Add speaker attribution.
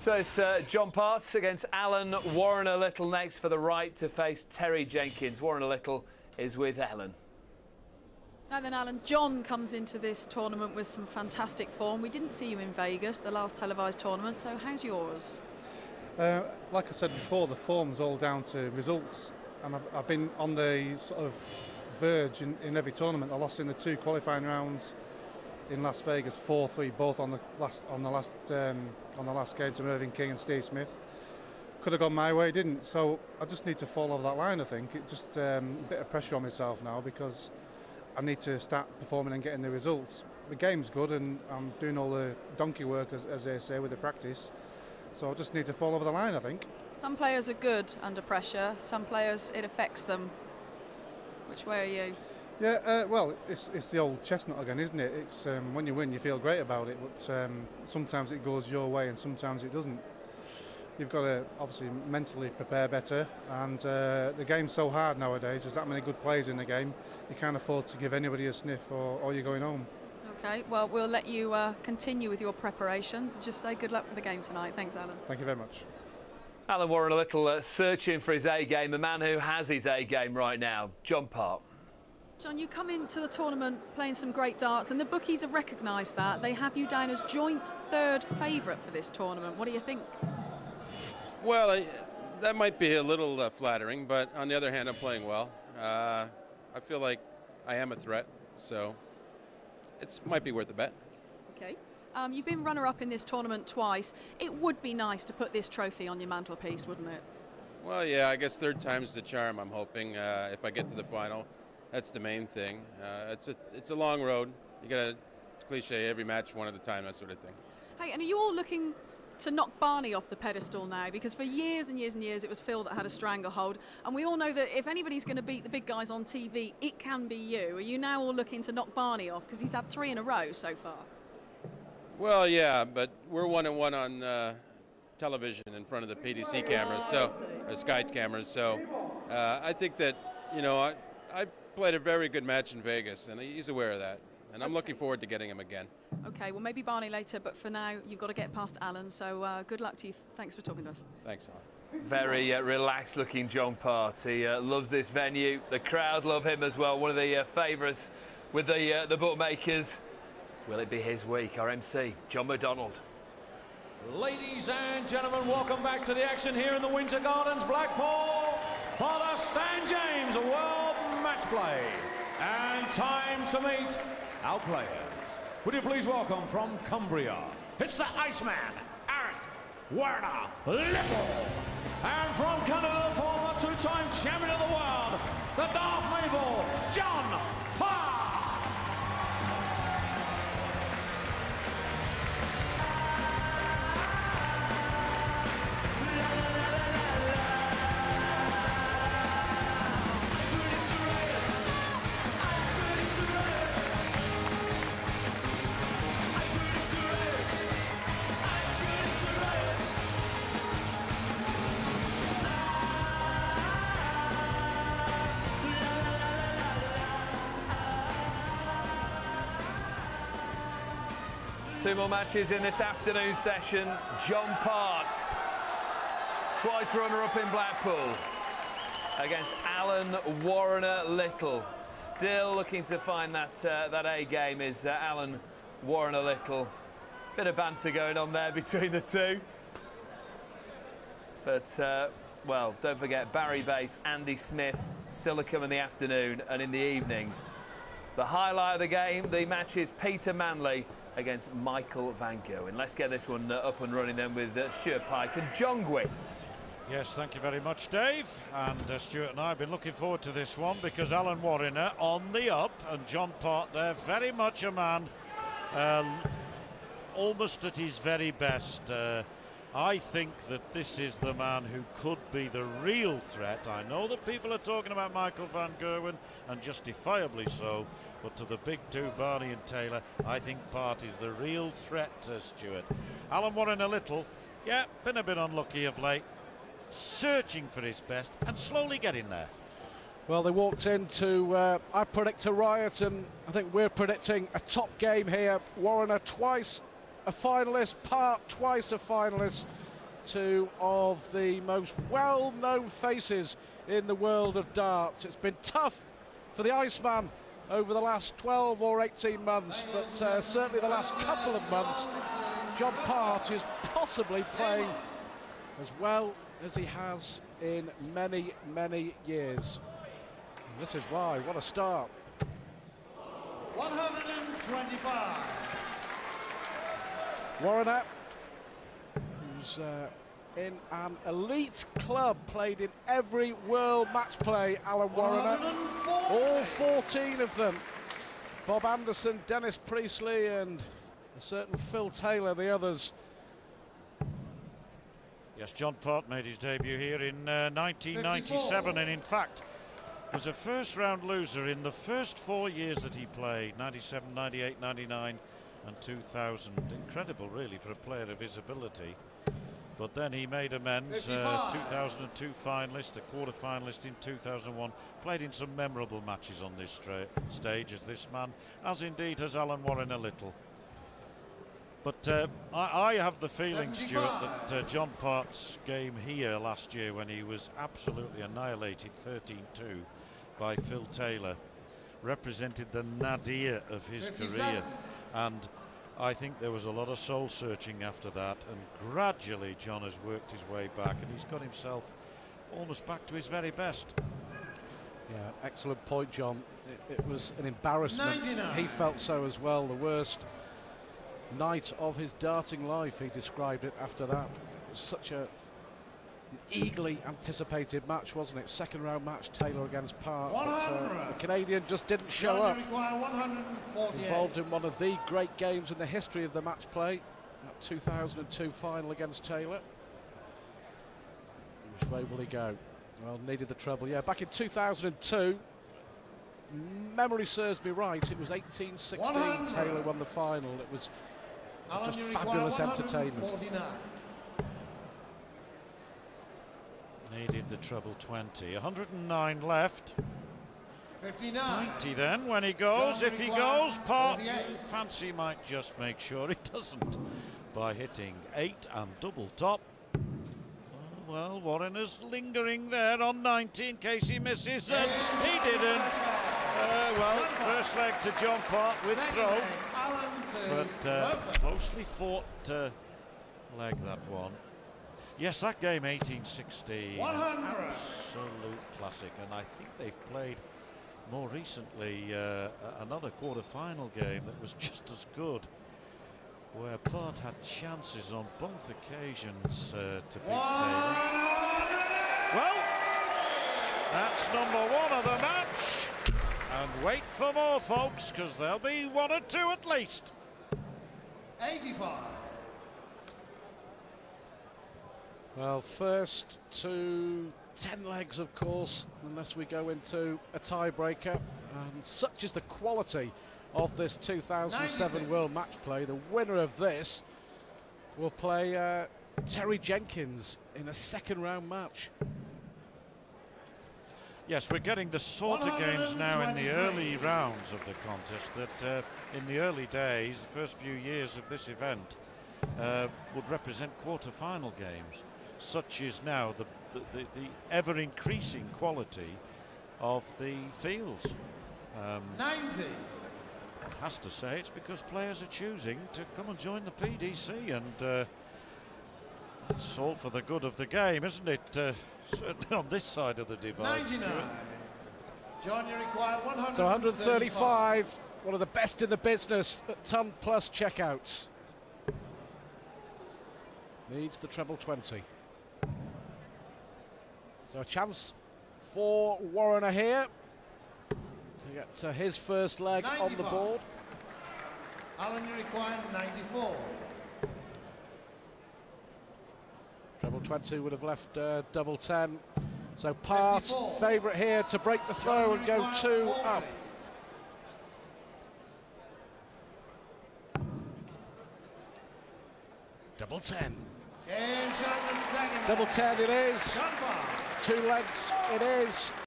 Speaker 1: So it's John Part against Alan Warriner-Little next for the right to face Terry Jenkins. Warriner-Little is with Ellen.
Speaker 2: Now then, Alan, John comes into this tournament with some fantastic form. We didn't see you in Vegas, the last televised tournament, so how's yours?
Speaker 3: Like I said before, the form's all down to results, and I've been on the sort of verge in every tournament. I lost in the 2 qualifying rounds in Las Vegas, 4-3, both on the last game to Mervyn King and Steve Smith. Could have gone my way, didn't. So I just need to fall over that line. I think it just a bit of pressure on myself now because I need to start performing and getting the results. The game's good, and I'm doing all the donkey work, as they say, with the practice. So I just need to fall over the line, I think.
Speaker 2: Some players are good under pressure. Some players, it affects them. Which way are you?
Speaker 3: Yeah, well, it's the old chestnut again, isn't it? It's when you win, you feel great about it, but sometimes it goes your way and sometimes it doesn't. You've got to obviously mentally prepare better, and the game's so hard nowadays. There's that many good players in the game. You can't afford to give anybody a sniff, or you're going home.
Speaker 2: Okay, well, we'll let you continue with your preparations. Just say good luck for the game tonight. Thanks, Alan.
Speaker 3: Thank you very much.
Speaker 1: Alan Warriner-Little searching for his A-game, a man who has his A-game right now, John Part.
Speaker 2: John, you come into the tournament playing some great darts, and the bookies have recognised that. They have you down as joint 3rd favourite for this tournament. What do you think?
Speaker 4: Well, that might be a little flattering, but on the other hand, I'm playing well. I feel like I am a threat, so it might be worth a bet.
Speaker 2: Okay. You've been runner-up in this tournament twice. It would be nice to put this trophy on your mantelpiece, wouldn't it?
Speaker 4: Well, yeah, I guess 3rd time's the charm, I'm hoping. If I get to the final, that's the main thing. It's a long road. You got to cliche every match one at a time, that sort of thing.
Speaker 2: Hey, and are you all looking to knock Barney off the pedestal now? Because for years and years and years it was Phil that had a stranglehold, and we all know that if anybody's going to beat the big guys on TV, it can be you. Are you now all looking to knock Barney off, because he's had 3 in a row so far?
Speaker 4: Well, yeah, but we're 1-1 on television in front of the PDC cameras, so Sky cameras. So I think that, you know, I played a very good match in Vegas, and he's aware of that. And I'm looking forward to getting him again. Okay,
Speaker 2: well, maybe Barney later, but for now, you've got to get past Alan. So good luck to you. Thanks for talking to us.
Speaker 4: Thanks, Alan.
Speaker 1: Very relaxed-looking John Part. He loves this venue. The crowd love him as well. One of the favourites with the bookmakers. Will it be his week? Our MC, John McDonald.
Speaker 5: Ladies and gentlemen, welcome back to the action here in the Winter Gardens, Blackpool, for the Stan James World Matchplay. And time to meet our players. Would you please welcome from Cumbria, it's the Iceman, Alan Warriner-Little. And from Canada, former 2-time champion of the world, the Darth Mabel, John Part.
Speaker 1: Two more matches in this afternoon session. John Part, twice runner-up in Blackpool, against Alan Warriner-Little. Still looking to find that A-game is Alan Warriner-Little. Bit of banter going on there between the two. But, well, don't forget Barry Bass, Andy Smith, still to come in the afternoon and in the evening. The highlight of the game, the match is Peter Manley against Michael Van Gerwen. Let's get this one up and running then with Stuart Pike and John Gwynn.
Speaker 6: Yes, thank you very much, Dave. And Stuart and I have been looking forward to this one because Alan Warriner on the up and John Part there, very much a man almost at his very best. I think that this is the man who could be the real threat. I know that people are talking about Michael Van Gerwen, and justifiably so, but to the big two, Barney and Taylor, I think Part is the real threat to Stuart. Alan Warriner-Little, yeah, been a bit unlucky of late, searching for his best and slowly getting there.
Speaker 7: Well, they walked into, I predict a riot, and I think we're predicting a top game here. Warriner twice a finalist, Part twice a finalist. two of the most well-known faces in the world of darts. It's been tough for the Iceman over the last 12 or 18 months, but certainly the last couple of months, John Part is possibly playing as well as he has in many, many years. And this is why. What a start.
Speaker 8: 125.
Speaker 7: Warriner, who's in an elite club, played in every World Matchplay, Alan Warriner. All 14 of them. Bob Anderson, Dennis Priestley and a certain Phil Taylor, the others.
Speaker 6: Yes, John Part made his debut here in 1997 54. And in fact was a first round loser in the first 4 years that he played, 97, 98, 99 and 2000. Incredible really for a player of his ability. But then he made amends, 2002 finalist, a quarter finalist in 2001, played in some memorable matches on this stage as this man, as indeed has Alan Warriner-Little. But I have the feeling, 75. Stuart, that John Part's game here last year, when he was absolutely annihilated 13-2 by Phil Taylor, represented the nadir of his 57. Career. And I think there was a lot of soul searching after that, and gradually John has worked his way back, and he's got himself almost back to his very best.
Speaker 7: Yeah, excellent point, John. It was an embarrassment.
Speaker 8: 99.
Speaker 7: He felt so as well. The worst night of his darting life, he described it after that. It was such an eagerly anticipated match, wasn't it? Second round match, Taylor against Part. But, the Canadian just didn't show up. Involved in one of the great games in the history of the match play, that 2002 final against Taylor. Which way will he go? Well, needed the treble. Yeah, back in 2002, memory serves me right, it was 18-16 Taylor won the final. It was just fabulous entertainment.
Speaker 6: Needed the treble 20. 109 left.
Speaker 8: 59.
Speaker 6: 90 then when he goes. If he goes, Part fancy might just make sure he doesn't by hitting 8 and double top. Oh, well, Warriner's lingering there on 90 in case he misses, and he didn't. Well, first leg to John Part with throw, but closely fought leg, that one. Yes, that game 18-16, an absolute classic, and I think they've played more recently another quarter-final game that was just as good, where Part had chances on both occasions to beat Taylor. Well, that's #1 of the match, and wait for more, folks, because there'll be 1 or 2 at least.
Speaker 8: 85.
Speaker 7: Well, first to 10 legs, of course, unless we go into a tiebreaker. And such is the quality of this 2007 96. World Matchplay. The winner of this will play Terry Jenkins in a second-round match.
Speaker 6: Yes, we're getting the sort of games now in the early rounds of the contest that in the early days, the first few years of this event, would represent quarter-final games. Such is now the ever-increasing quality of the fields.
Speaker 8: 90.
Speaker 6: Has to say it's because players are choosing to come and join the PDC, and it's all for the good of the game, isn't it? Certainly on this side of the divide.
Speaker 8: 99. John, you require 135.
Speaker 7: So 135, one of the best in the business at ton plus checkouts. Needs the treble 20. So a chance for Warriner here to get his first leg 95. On the board.
Speaker 8: Alan, you require 94.
Speaker 7: Treble 20 would have left double 10. So Part favourite here to break the throw and go 2 up. Double 10. Double 10 it is. 2 legs it is.